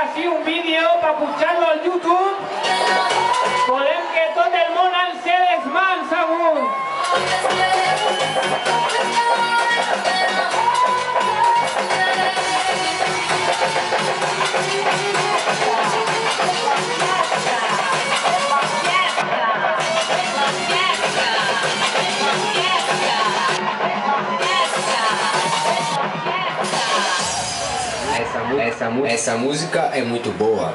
així un vídeo per pujar-lo al YouTube. Volem que tot el món alce les mans amunt. Essa música é muito boa.